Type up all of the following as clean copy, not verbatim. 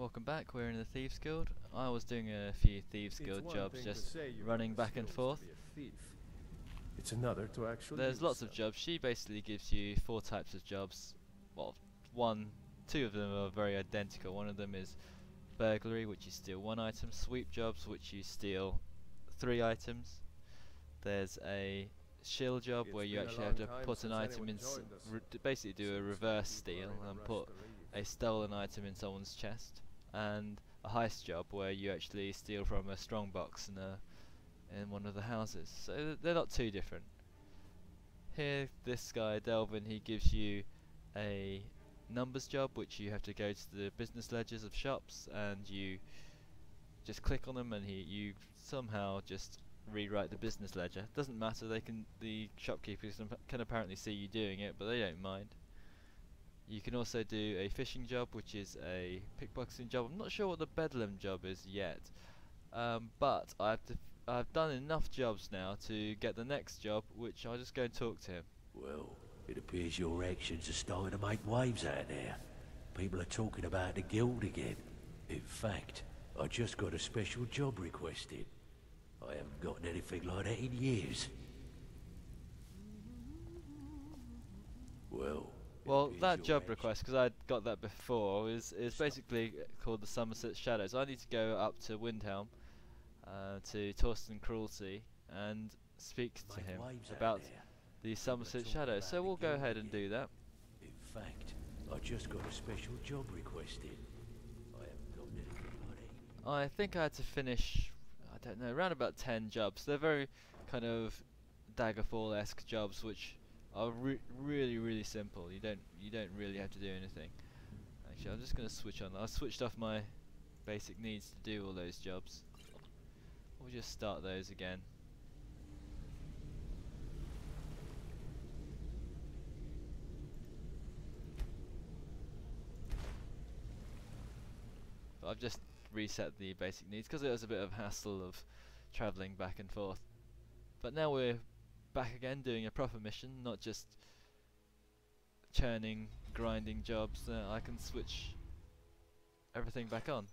Welcome back, we're in the Thieves Guild. I was doing a few Thieves Guild jobs, just running back and forth. It's another to actually. There's lots of jobs. She basically gives you 4 types of jobs. Well, two of them are very identical. One of them is burglary, which you steal 1 item, sweep jobs, which you steal 3 items. There's a shill job where you actually have to put an item in, basically do a reverse steal and put a stolen item in someone's chest. And a heist job where you actually steal from a strongbox in one of the houses. So they're not too different. Here, this guy Delvin, he gives you a numbers job, which you have to go to the business ledgers of shops and you just click on them, and you somehow just rewrite the business ledger. Doesn't matter. The shopkeepers can apparently see you doing it, but they don't mind. You can also do a fishing job, which is a pickpocketing job. I'm not sure what the Bedlam job is yet, but I've done enough jobs now to get the next job, which I'll just go and talk to him. Well, it appears your actions are starting to make waves out there. People are talking about the guild again. In fact, I just got a special job requested. I haven't gotten anything like that in years. Well, that job request, because I got that before, is basically called the Summerset Shadows. I need to go up to Windhelm, to Torsten Cruelty, and speak to him about the Summerset Shadows. So we'll go ahead and do that. In fact, I just got a special job requested. I haven't got anything like that. I think I had to finish, I don't know, around about 10 jobs. They're very kind of Daggerfall-esque jobs, which are really simple. You don't really have to do anything. Actually, I'm just going to switch on. I've switched off my basic needs to do all those jobs. We'll just start those again. But I've just reset the basic needs because it was a bit of hassle of travelling back and forth. But now we're back again doing a proper mission, not just churning, grinding jobs. I can switch everything back on.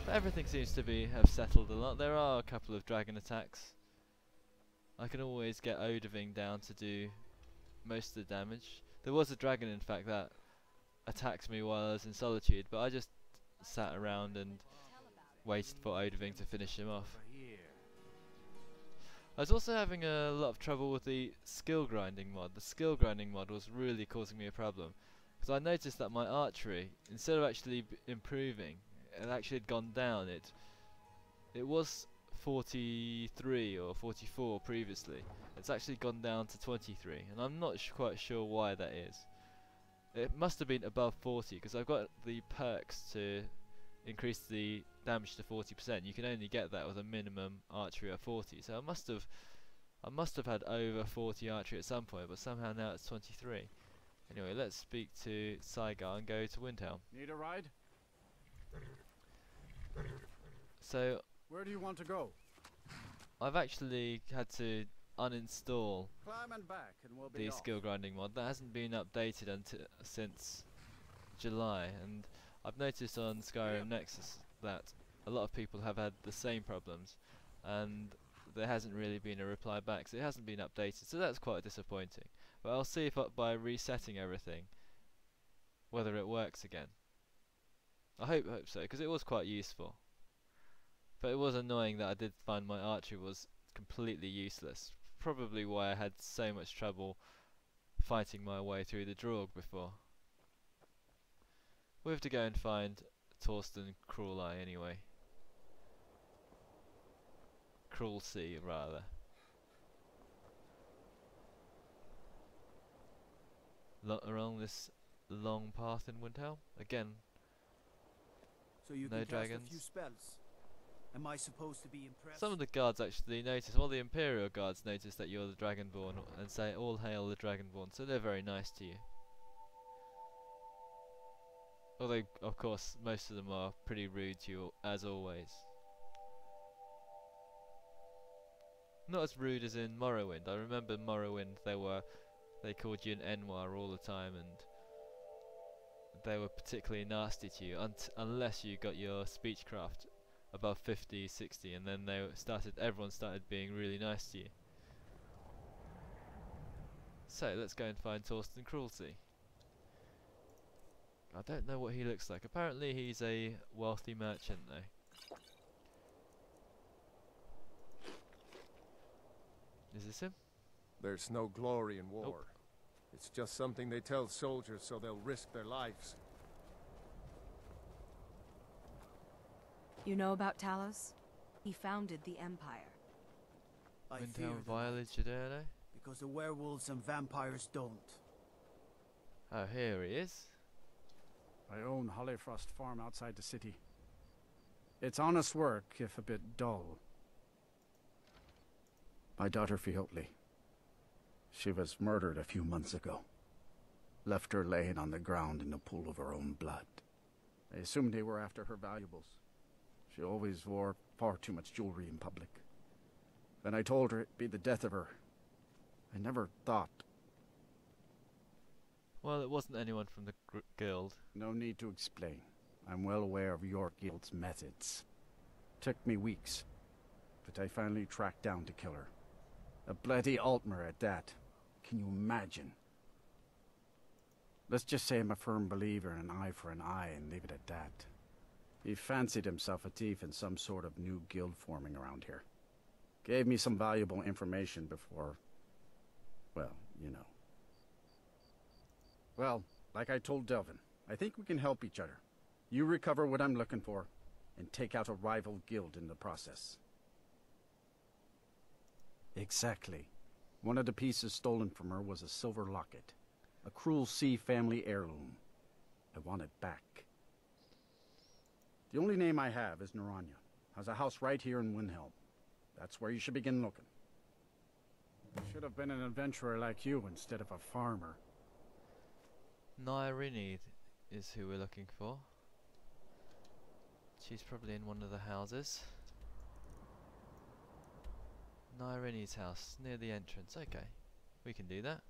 But everything seems to have settled a lot. There are a couple of dragon attacks. I can always get Odoving down to do most of the damage. There was a dragon, in fact, that attacked me while I was in Solitude, but I just sat around and waited for Odoving to finish him off. I was also having a lot of trouble with the skill grinding mod. The skill grinding mod was really causing me a problem, because I noticed that my archery, instead of actually improving, it actually had gone down. It was 43 or 44 previously. It's actually gone down to 23, and I'm not quite sure why that is. It must have been above 40, because I've got the perks to increase the damage to 40%. You can only get that with a minimum archery of 40. So I must have had over 40 archery at some point, but somehow now it's 23. Anyway, let's speak to Saigar and go to Windhelm. Need a ride? So Where do you want to go? I've actually had to uninstall Climb and back and we'll be the off. skill grinding mod. That hasn't been updated since July, and I've noticed on Skyrim Nexus that a lot of people have had the same problems, and there hasn't really been a reply back, so it hasn't been updated, so that's quite disappointing. But I'll see if by resetting everything whether it works again. I hope so, because it was quite useful. But it was annoying that I did find my archery was completely useless. Probably why I had so much trouble fighting my way through the Draug before. We have to go and find Torsten Cruelty anyway. Cruelty, rather. Along this long path in Windhelm. Again, so you no can dragons. cast a few spells. Am I supposed to be impressed? Some of the guards actually notice, well, the Imperial guards notice that you're the Dragonborn and say, "All hail the Dragonborn," so they're very nice to you. Although, of course, most of them are pretty rude to you, as always. Not as rude as in Morrowind. I remember Morrowind, they called you an Enwar all the time, and they were particularly nasty to you unless you got your speechcraft above 50, 60, and then everyone started being really nice to you. So let's go and find Torsten Cruelty. I don't know what he looks like. Apparently he's a wealthy merchant though. Is this him? There's no glory in war. Nope. It's just something they tell soldiers so they'll risk their lives. You know about Talos? He founded the Empire. I fear Windhelm them via not, Legionnaire. because the werewolves and vampires don't. Oh, here he is. I own Hollyfrost Farm outside the city. It's honest work, if a bit dull. My daughter Fiotli. She was murdered a few months ago. Left her laying on the ground in a pool of her own blood. I assumed they were after her valuables. She always wore far too much jewelry in public. When I told her it'd be the death of her, I never thought. Well, it wasn't anyone from the guild. No need to explain. I'm well aware of your guild's methods. Took me weeks, but I finally tracked down to kill her. A bloody Altmer at that. Can you imagine? Let's just say I'm a firm believer in an eye for an eye and leave it at that. He fancied himself a thief in some sort of new guild forming around here. Gave me some valuable information before, well, you know. Well, like I told Delvin, I think we can help each other. You recover what I'm looking for, and take out a rival guild in the process. Exactly. One of the pieces stolen from her was a silver locket. A Cruel Sea family heirloom. I want it back. The only name I have is Naranya. Has a house right here in Windhelm. That's where you should begin looking. Should have been an adventurer like you instead of a farmer. Nyrini is who we're looking for. She's probably in one of the houses. Nyrini's house, near the entrance. Okay, we can do that.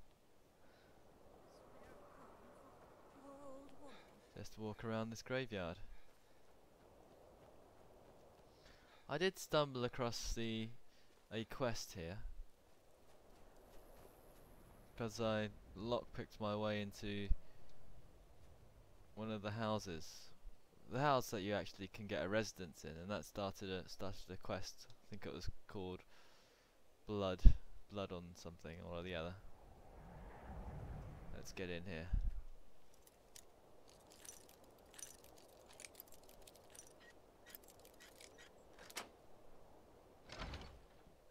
Just walk around this graveyard. I did stumble across a quest here, because I lockpicked my way into one of the houses. The house that you actually can get a residence in, and that started a quest. I think it was called Blood on something or the other. Let's get in here.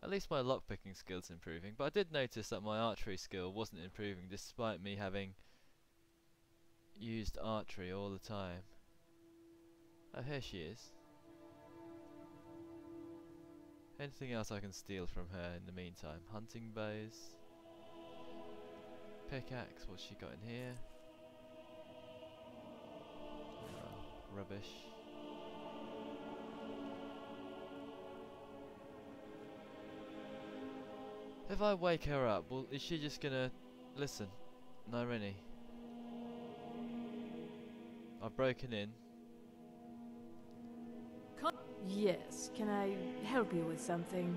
At least my lockpicking skill's improving, but I did notice that my archery skill wasn't improving despite me having used archery all the time. Oh, here she is. Anything else I can steal from her in the meantime? Hunting bows. Pickaxe, what's she got in here? Rubbish. If I wake her up, well, is she just gonna listen? Nyrini, I've broken in. Yes, can I help you with something?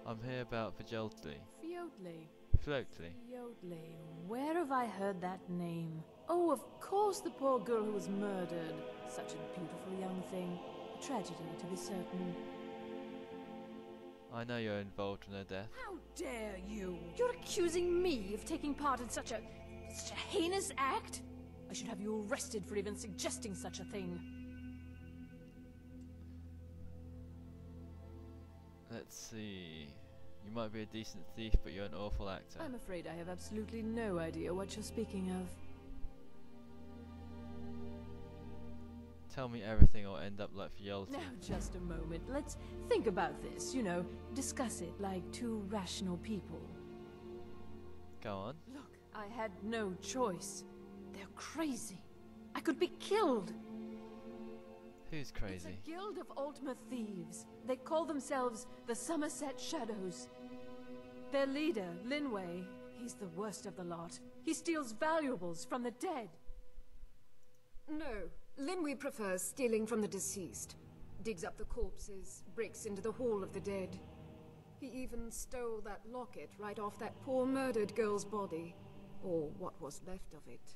I'm here about Fiotli. Fiotli. Fiotli. Fiotli. Where have I heard that name? Oh, of course, the poor girl who was murdered. Such a beautiful young thing. A tragedy, to be certain. I know you're involved in her death. How dare you? You're accusing me of taking part in such a heinous act? I should have you arrested for even suggesting such a thing. Let's see. You might be a decent thief, but you're an awful actor. I'm afraid I have absolutely no idea what you're speaking of. Tell me everything or end up like Fiotli. Now, just a moment. Let's think about this, you know, discuss it like two rational people. Go on. Look, I had no choice. They're crazy. I could be killed. Who's crazy? It's a guild of Altmer thieves. They call themselves the Summerset Shadows. Their leader, Linway, he's the worst of the lot. He steals valuables from the dead. No. Linwe prefers stealing from the deceased. Digs up the corpses, breaks into the Hall of the Dead. He even stole that locket right off that poor murdered girl's body. Or what was left of it.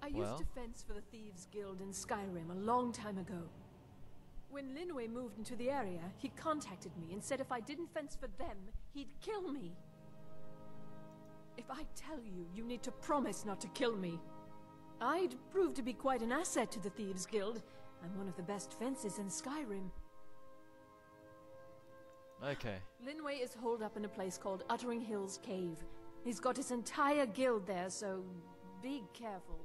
I used to fence for the Thieves Guild in Skyrim a long time ago. When Linwe moved into the area, he contacted me and said if I didn't fence for them, he'd kill me. If I tell you, you need to promise not to kill me. I'd prove to be quite an asset to the Thieves Guild. I'm one of the best fencers in Skyrim. Okay. Linwe is holed up in a place called Uttering Hills Cave. He's got his entire guild there, so be careful.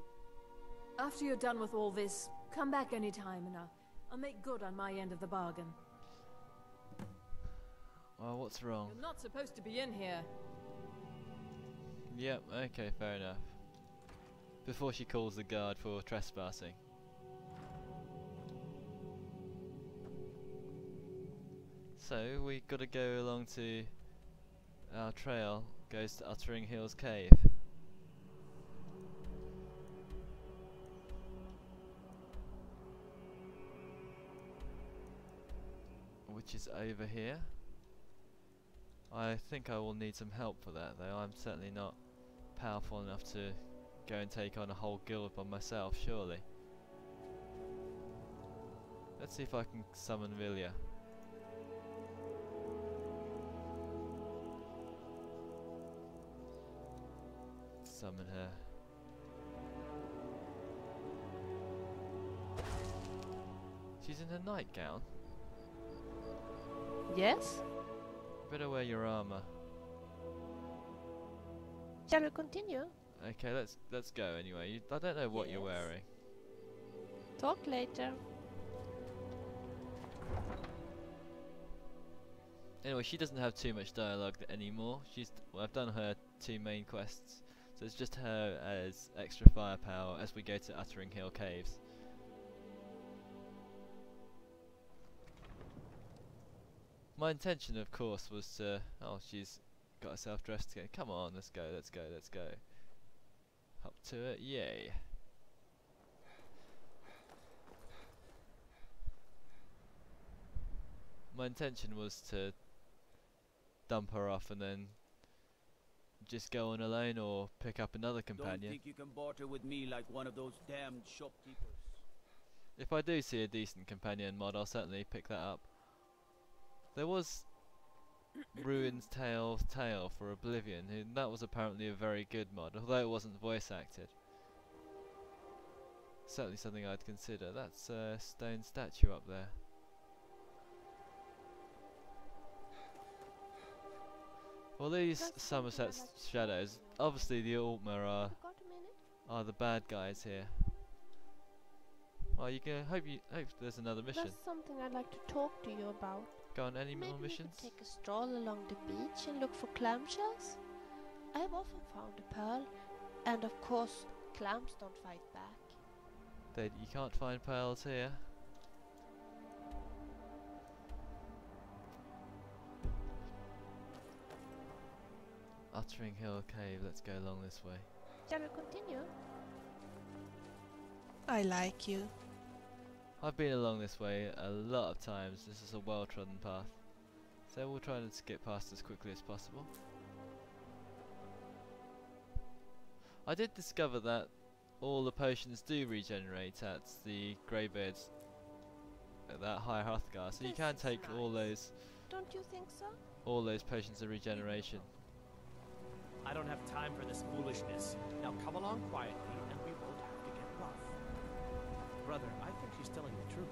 After you're done with all this, come back anytime and I'll make good on my end of the bargain. Well, what's wrong? You're not supposed to be in here. Yep, okay, fair enough. Before she calls the guard for trespassing. So, we gotta go along to our trail, goes to Uttering Hills Cave. Which is over here. I think I will need some help for that though. I'm certainly not powerful enough to go and take on a whole guild by myself, surely. Let's see if I can summon Vilya. Summon her. She's in her nightgown. Yes? Better wear your armor. Shall we continue? Okay, let's go anyway. I don't know what you're Yes. wearing. Talk later. Anyway, she doesn't have too much dialogue anymore. Well, I've done her 2 main quests, so it's just her as extra firepower as we go to Uttering Hill Caves. My intention, of course, was to... Oh, she's got herself dressed again. Come on, let's go, let's go, let's go. Up to it, yay. My intention was to dump her off and then just go on alone or pick up another Don't companion. think you can barter with me like one of those damned shopkeepers. If I do see a decent companion mod, I'll certainly pick that up. There was Ruin's Tale for Oblivion, and that was apparently a very good mod, although it wasn't voice acted. Certainly something I'd consider. That's a stone statue up there. Well, these That's Summerset something I'd like to shadows, obviously the Altmer You got a minute? are the bad guys here. Well, you can hope there's another mission. That's something I'd like to talk to you about. Go on, any Maybe more we missions? could take a stroll along the beach and look for clamshells. I've often found a pearl, and of course, clams don't fight back. You can't find pearls here. Uttering Hill Cave, let's go along this way. Shall we continue? I like you. I've been along this way a lot of times. This is a well-trodden path, so we'll try and skip past as quickly as possible. I did discover that all the potions do regenerate at the Greybeards, at that High Hrothgar, so you This can is take all nice. those Don't you think so? potions of regeneration. I don't have time for this foolishness. Now come along quietly and we won't have to get rough. Brother, I think she's telling the truth.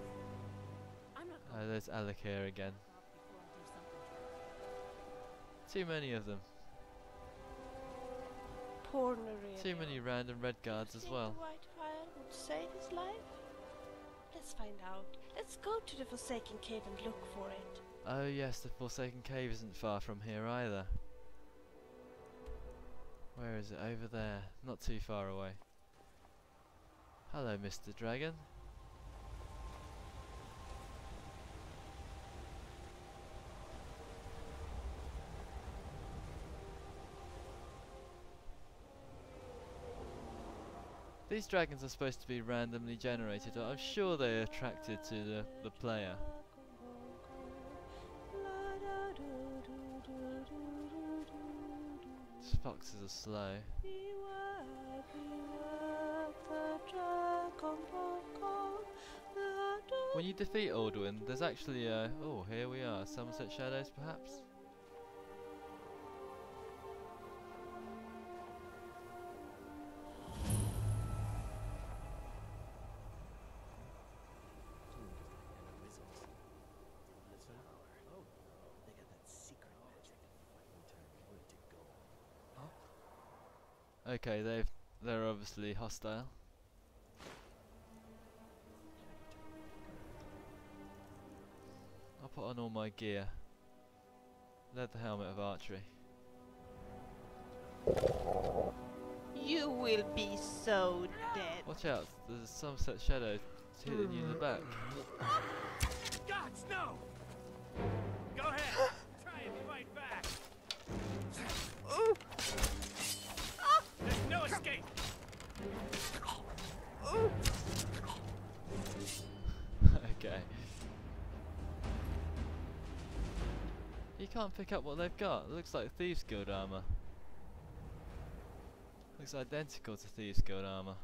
I'm not There's Alec here again. before I do something. Too many of them. Poor Nerea. Too many random red guards as Think well. the Whitefire would save his life? Let's find out. Let's go to the Forsaken Cave and look for it. Oh yes, the Forsaken Cave isn't far from here either. Where is it? Over there. Not too far away. Hello, Mr. Dragon. These these dragons are supposed to be randomly generated. I'm sure they're attracted to the player. These foxes are slow. When you defeat Alduin, there's actually a... Oh, here we are. Summerset Shadows, perhaps? Okay, they're obviously hostile. I'll put on all my gear. Leather helmet of archery. You will be so dead. Watch out, there's a Summerset Shadow hitting you in the back. Gods, no! Go ahead, try and fight back. There's no escape. Okay. You can't pick up what they've got. It looks like Thieves Guild armor. Looks identical to Thieves Guild armor.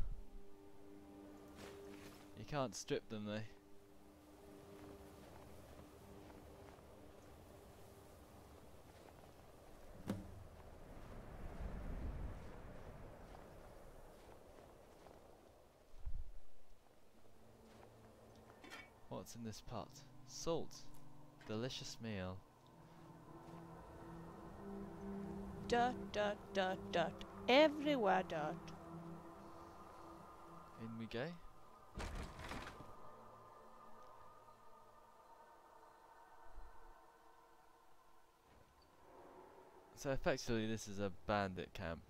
You can't strip them though. What's in this pot? Salt. Delicious meal. Dirt, dirt, dirt, dirt. Everywhere dirt. In we go. So effectively this is a bandit camp.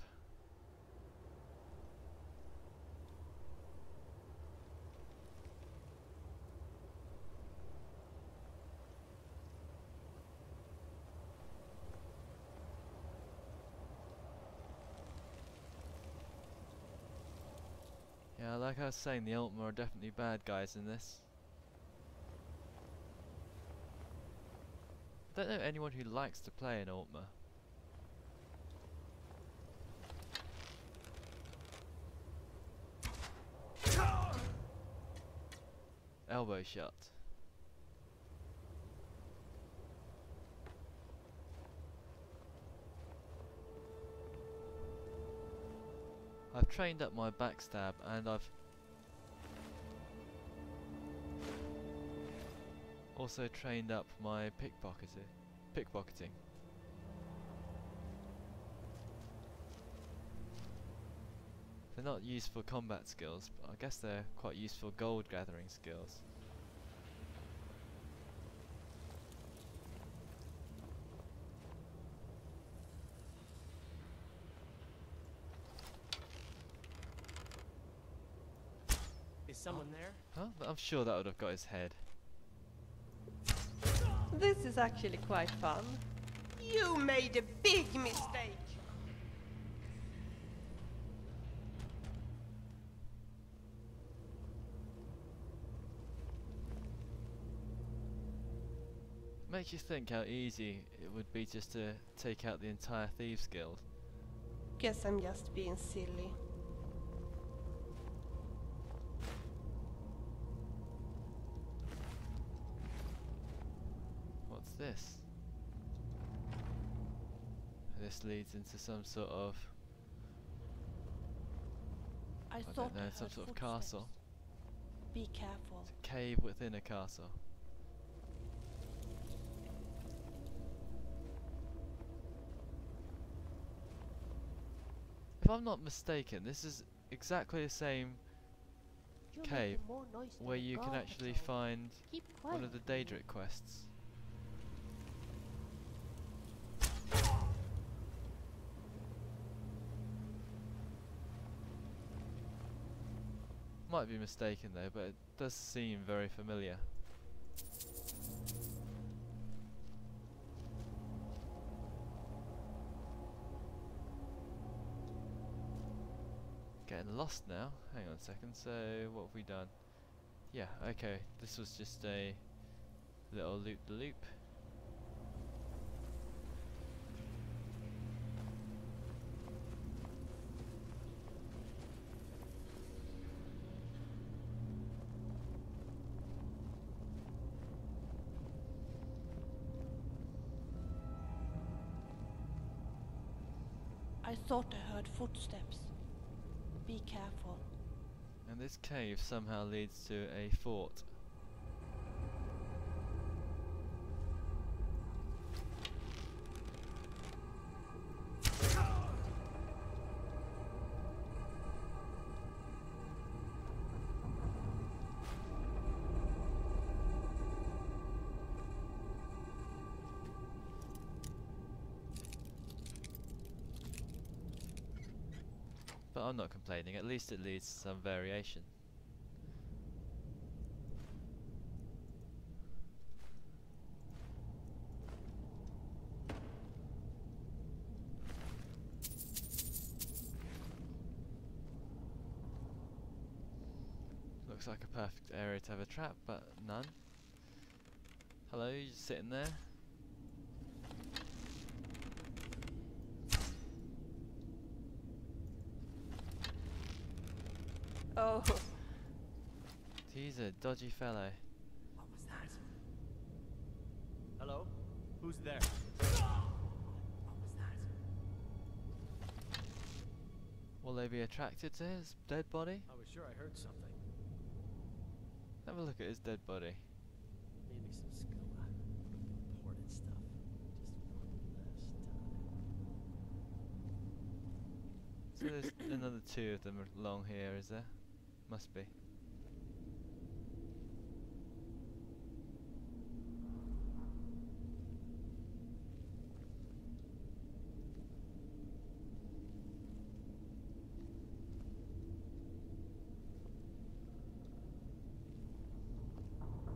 Yeah, like I was saying, the Ultima are definitely bad guys in this. I don't know anyone who likes to play an Ultima. Elbow shot. I've trained up my backstab and I've also trained up my pickpocketing. They're not useful combat skills, but I guess they're quite useful gold gathering skills. Is someone there? Huh? But I'm sure that would have got his head. This is actually quite fun. You made a big mistake. Makes you think how easy it would be just to take out the entire Thieves Guild. Guess I'm just being silly. What's this? This leads into some sort of... I don't know, some sort of castle. Be careful. It's a cave within a castle. If I'm not mistaken, this is exactly the same cave where you can actually find one of the Daedric quests. Might be mistaken though, but it does seem very familiar. Getting lost now. Hang on a second. So what have we done? Yeah, okay. This was just a little loop-the-loop. I thought I heard footsteps. Be careful. And this cave somehow leads to a fort. But I'm not complaining, at least it leads to some variation. Looks like a perfect area to have a trap, but none. Hello, you just sitting there? Oh. He's a dodgy fellow. What was that? Hello? Who's there? What was that? Will they be attracted to his dead body? I was sure I heard something. Have a look at his dead body. Maybe some skoa. Important stuff. Just one last time. So there's another two of them along here, is there? Must be.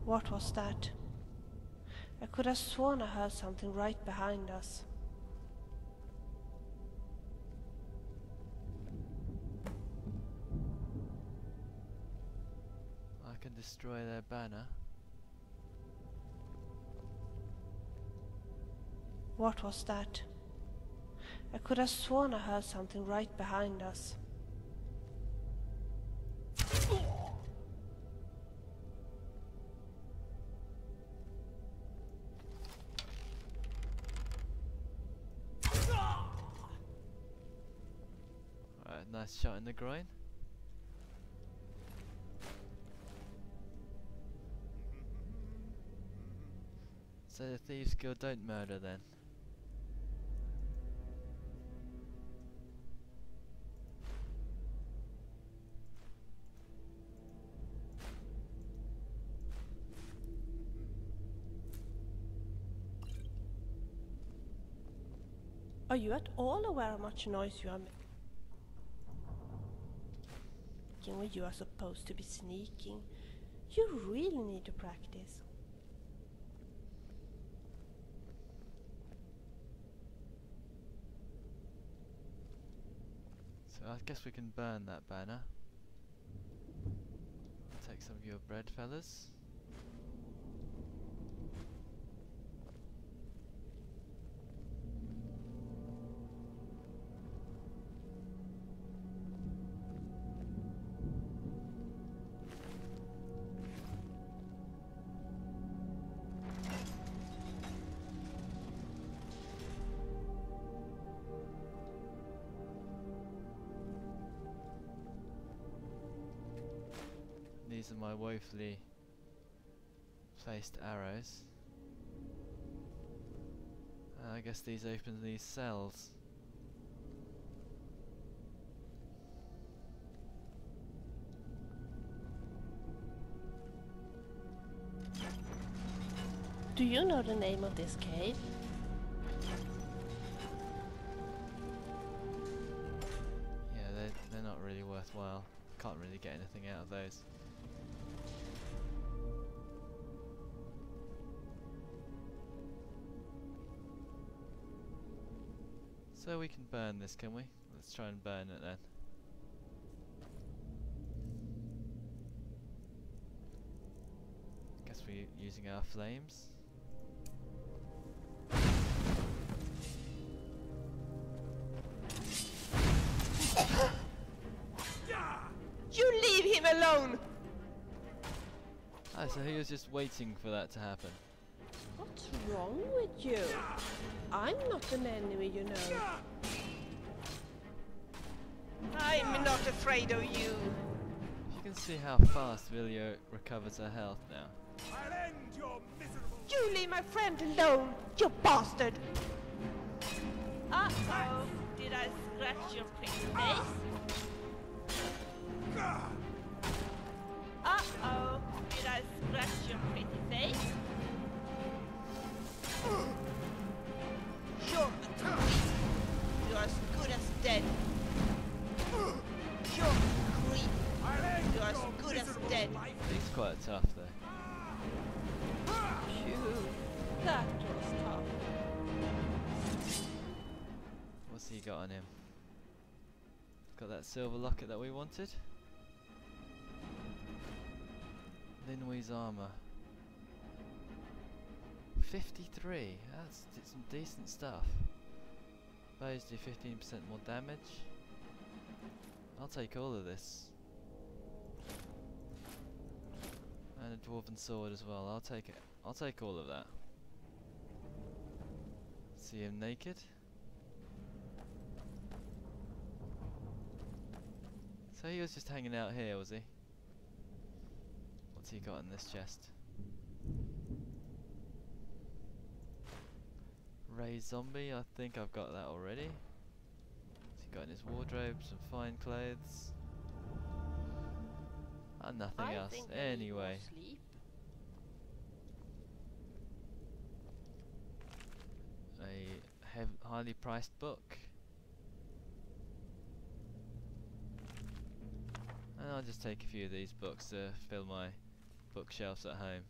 What was that? I could have sworn I heard something right behind us. I can destroy their banner. What was that? I could have sworn I heard something right behind us. Alright, nice shot in the groin. So the Thieves Guild don't murder then? Are you at all aware how much noise you are making when you are supposed to be sneaking? You really need to practice. So I guess we can burn that banner. Take some of your bread, fellas. These are my woefully placed arrows. I guess these open these cells. Do you know the name of this cave? Yeah, they're not really worthwhile. Can't really get anything out of those. So we can burn this, can we? Let's try and burn it then. Guess we're using our flames. You leave him alone! Ah, so he was just waiting for that to happen. What's wrong with you? I'm not an enemy, you know. I'm not afraid of you. You can see how fast Vilio recovers her health now. I'll end your miserable... You leave my friend alone, you bastard! Uh-oh, did I scratch your pretty face? Uh-oh, did I scratch your pretty face? You're a creep. You're as good as dead. You're a creep. You're as good as dead. He's quite tough though. Phew, that was tough. What's he got on him? Got that silver locket that we wanted. Linway's armor. 53. That's some decent stuff. Bows do 15% more damage. I'll take all of this. And a dwarven sword as well. I'll take it. I'll take all of that. See him naked. So he was just hanging out here, was he? What's he got in this chest? Ray zombie, I think I've got that already. What's he got in his wardrobe? Some fine clothes. And nothing else. Anyway. A highly priced book. And I'll just take a few of these books to fill my bookshelves at home.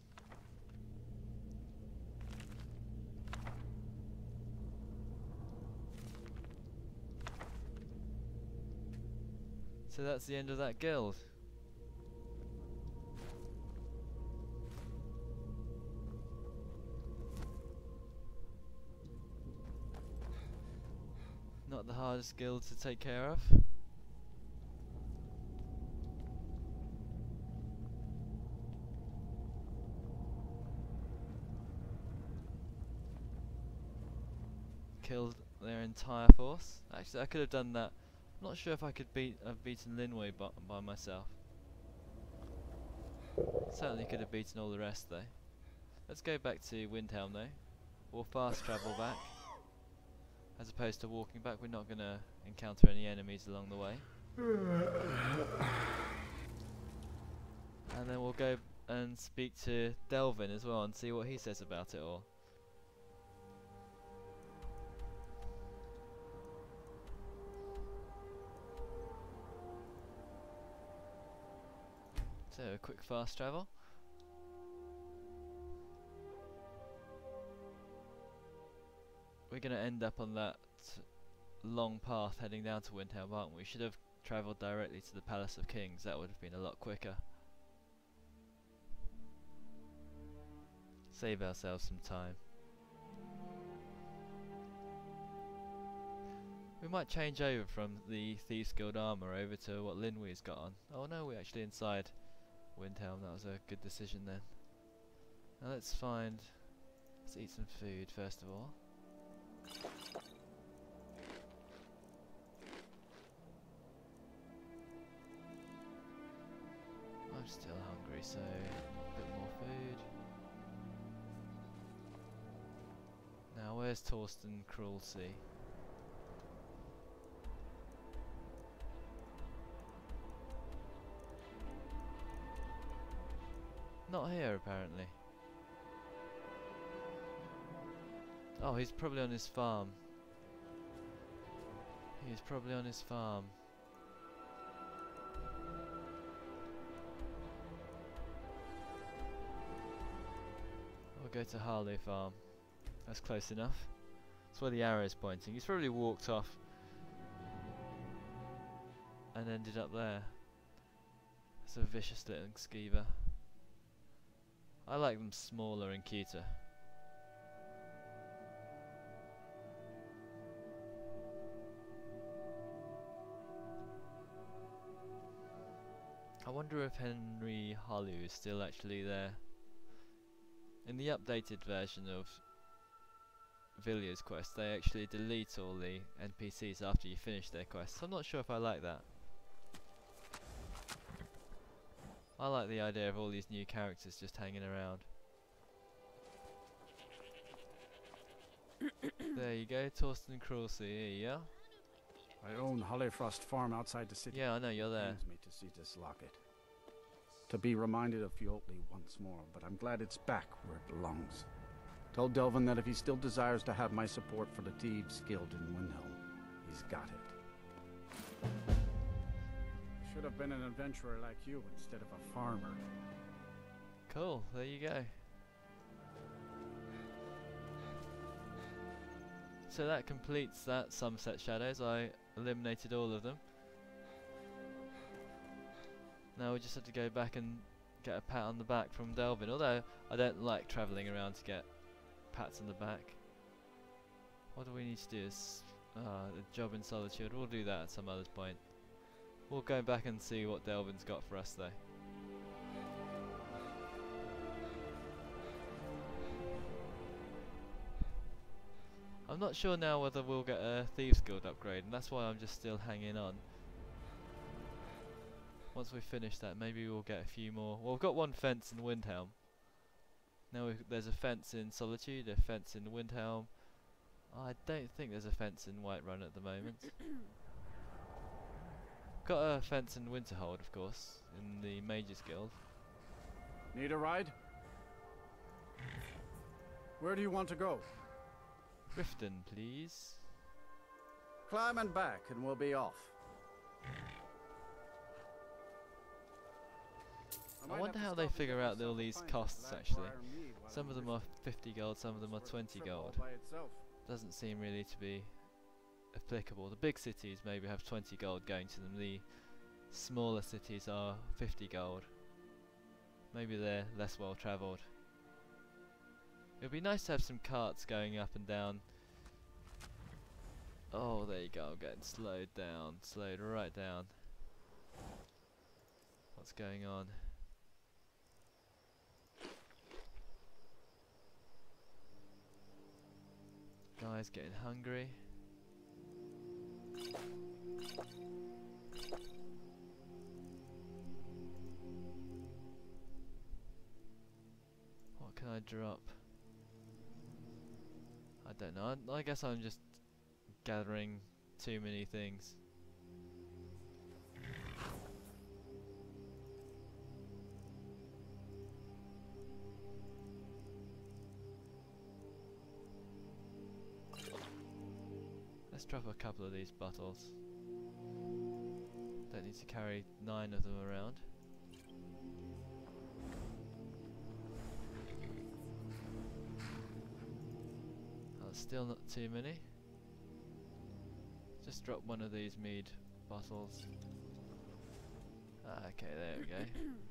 So that's the end of that guild. Not the hardest guild to take care of. Killed their entire force. Actually, I could have done that. I'm not sure if I could have beaten Linway by myself. Certainly could have beaten all the rest though. Let's go back to Windhelm though. We'll fast travel back. As opposed to walking back, we're not going to encounter any enemies along the way. And then we'll go and speak to Delvin as well and see what he says about it all. So a quick fast travel. We're going to end up on that long path heading down to Windhelm, aren't we? We should have travelled directly to the Palace of Kings. That would have been a lot quicker. Save ourselves some time. We might change over from the Thieves Guild armour over to what Linway's got on. Oh no, we're actually inside Windhelm. That was a good decision then. Now let's eat some food first of all. I'm still hungry, so a bit more food. Now where's Torsten Cruelty? Not here apparently. Oh, he's probably on his farm. He's probably on his farm. We'll go to Harlow Farm. That's close enough. That's where the arrow is pointing. He's probably walked off and ended up there. That's a vicious little skeever. I like them smaller and cuter. I wonder if Henry Hollow is still actually there. In the updated version of Villiers quest, they actually delete all the NPCs after you finish their quests. I'm not sure if I like that. I like the idea of all these new characters just hanging around. There you go, Torsten Crawley, here you are. I own Hollyfrost Farm outside the city. Yeah, I know, you're there. It pains me to see this locket. To be reminded of Fjótli once more, but I'm glad it's back where it belongs. Told Delvin that if he still desires to have my support for the Thieves Guild in Windhelm, he's got it. I should have been an adventurer like you instead of a farmer. Cool, there you go. So that completes that Summerset Shadows. I eliminated all of them. Now we just have to go back and get a pat on the back from Delvin, although I don't like travelling around to get pats on the back. What do we need to do is the job in Solitude. We'll do that at some other point. We'll go back and see what Delvin's got for us though. I'm not sure now whether we'll get a Thieves Guild upgrade, and that's why I'm just still hanging on. Once we finish that, maybe we'll get a few more. Well, we've got one fence in Windhelm. Now there's a fence in Solitude, a fence in Windhelm. I don't think there's a fence in Whiterun at the moment. Got a fence in Winterhold, of course, in the Mages Guild. Need a ride? Where do you want to go? Riften, please. Climb and back and we'll be off. I wonder how they figure out all these costs actually. Some of them are 50 gold, some of them are 20 gold. Doesn't seem really to be applicable. The big cities maybe have 20 gold going to them, the smaller cities are 50 gold. Maybe they're less well travelled. It would be nice to have some carts going up and down. Oh, there you go, I'm getting slowed down, slowed right down. What's going on? Guy's getting hungry. What can I drop? I don't know. I guess I'm just gathering too many things. Let's drop a couple of these bottles. Don't need to carry 9 of them around. Still not too many. Just drop one of these mead bottles. Okay, there we go.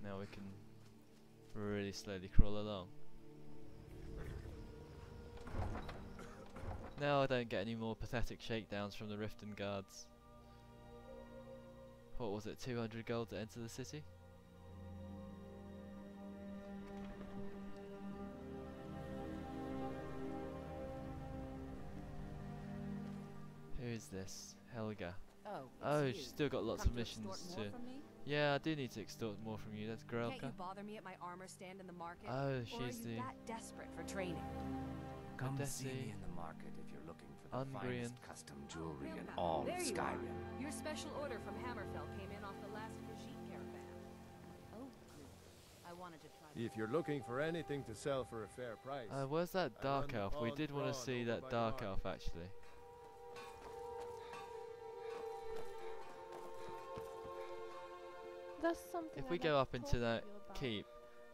Now we can really slowly crawl along. Now I don't get any more pathetic shakedowns from the Riften guards. What was it, 200 gold to enter the city? Who's this? Helga. Oh, she's still got lots of missions to. Yeah, I do need to extort more from you. That's Grelka. Can't you bother me at my armor stand in the market? Oh, or she's are you that desperate for training? Come see me in the market if you're looking for the finest custom jewelry in all of Skyrim. Your special order from Hammerfell came in off the last Khajiit caravan. Oh, good. I wanted to try. If you're looking for anything to sell for a fair price. Where's that dark elf? We did want to see that dark elf actually. That's something if we go up into that keep,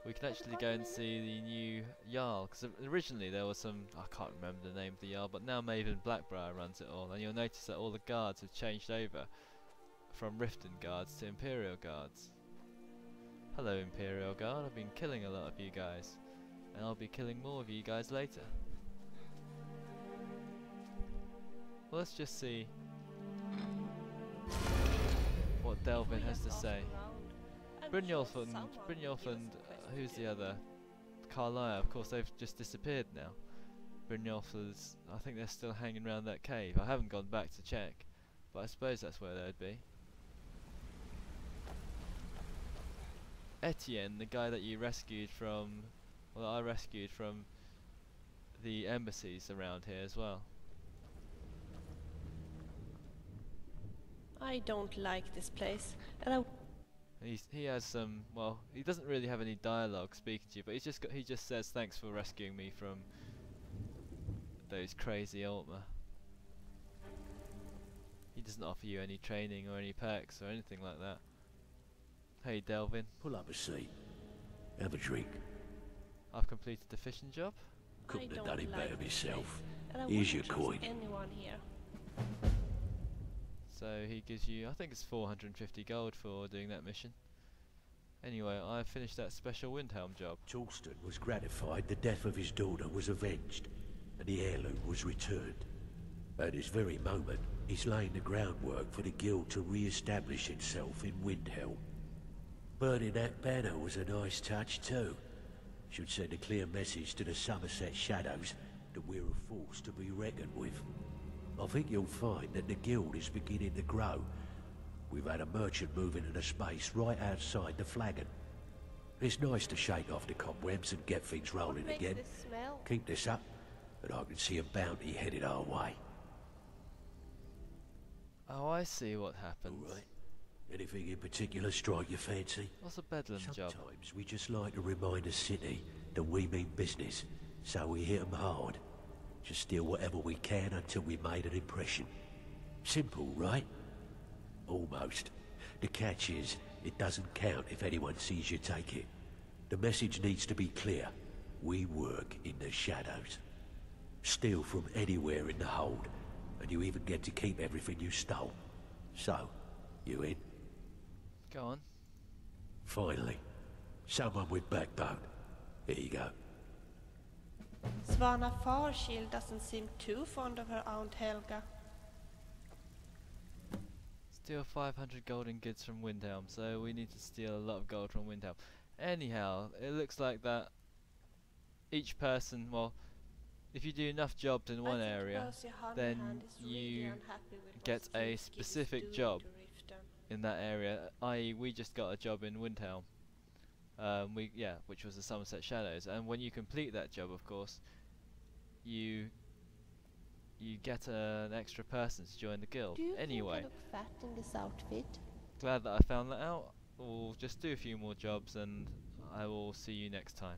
we can actually go and see the new Jarl. Because originally there was some, I can't remember the name of the Jarl, but now Maven Blackbriar runs it all. And you'll notice that all the guards have changed over from Riften guards to Imperial guards. Hello Imperial Guard, I've been killing a lot of you guys. and I'll be killing more of you guys later. Well, let's just see what Delvin has to say. Brynjolf and who's the other? Carlisle, of course, they've just disappeared now. Brynjolf is, I think they're still hanging around that cave. I haven't gone back to check, but I suppose that's where they'd be. Etienne, the guy that you rescued from, well, I rescued from the embassies around here as well. I don't like this place, and he has some, well, he doesn't really have any dialogue speaking to you, but he just says thanks for rescuing me from those crazy Altmer. He doesn't offer you any training or any perks or anything like that. Hey Delvin. Pull up a seat. Have a drink. I've completed the fishing job. Couldn't have done it better myself. and I Here's your wouldn't trust coin. anyone here. So he gives you, I think it's 450 gold for doing that mission. Anyway, I finished that special Windhelm job. Torsten was gratified the death of his daughter was avenged, and the heirloom was returned. At this very moment, he's laying the groundwork for the guild to re-establish itself in Windhelm. Burning that banner was a nice touch too. Should send a clear message to the Summerset shadows that we're a force to be reckoned with. I think you'll find that the guild is beginning to grow. We've had a merchant move into the space right outside the flagon. It's nice to shake off the cobwebs and get things rolling What again. makes this smell? Keep this up, and I can see a bounty headed our way. Oh, I see what happens. All right. Anything in particular strike your fancy? What's a bedlam job? Sometimes we just like to remind the city that we mean business, so we hit 'em hard. Just steal whatever we can until we made an impression. Simple, right? Almost. The catch is, it doesn't count if anyone sees you take it. The message needs to be clear. We work in the shadows. Steal from anywhere in the hold, and you even get to keep everything you stole. So, you in? Go on. Finally. Someone with backbone. Here you go. Svana Farshield doesn't seem too fond of her Aunt Helga. Steal 500 golden goods from Windhelm, so we need to steal a lot of gold from Windhelm. Anyhow, it looks like that each person, well, if you do enough jobs in one area, then you get a specific job in that area, i.e. we just got a job in Windhelm. Which was the Summerset Shadows, and when you complete that job, of course, you get an extra person to join the guild. Do you Anyway, think I look fat in this outfit? glad that I found that out. We'll just do a few more jobs, and I will see you next time.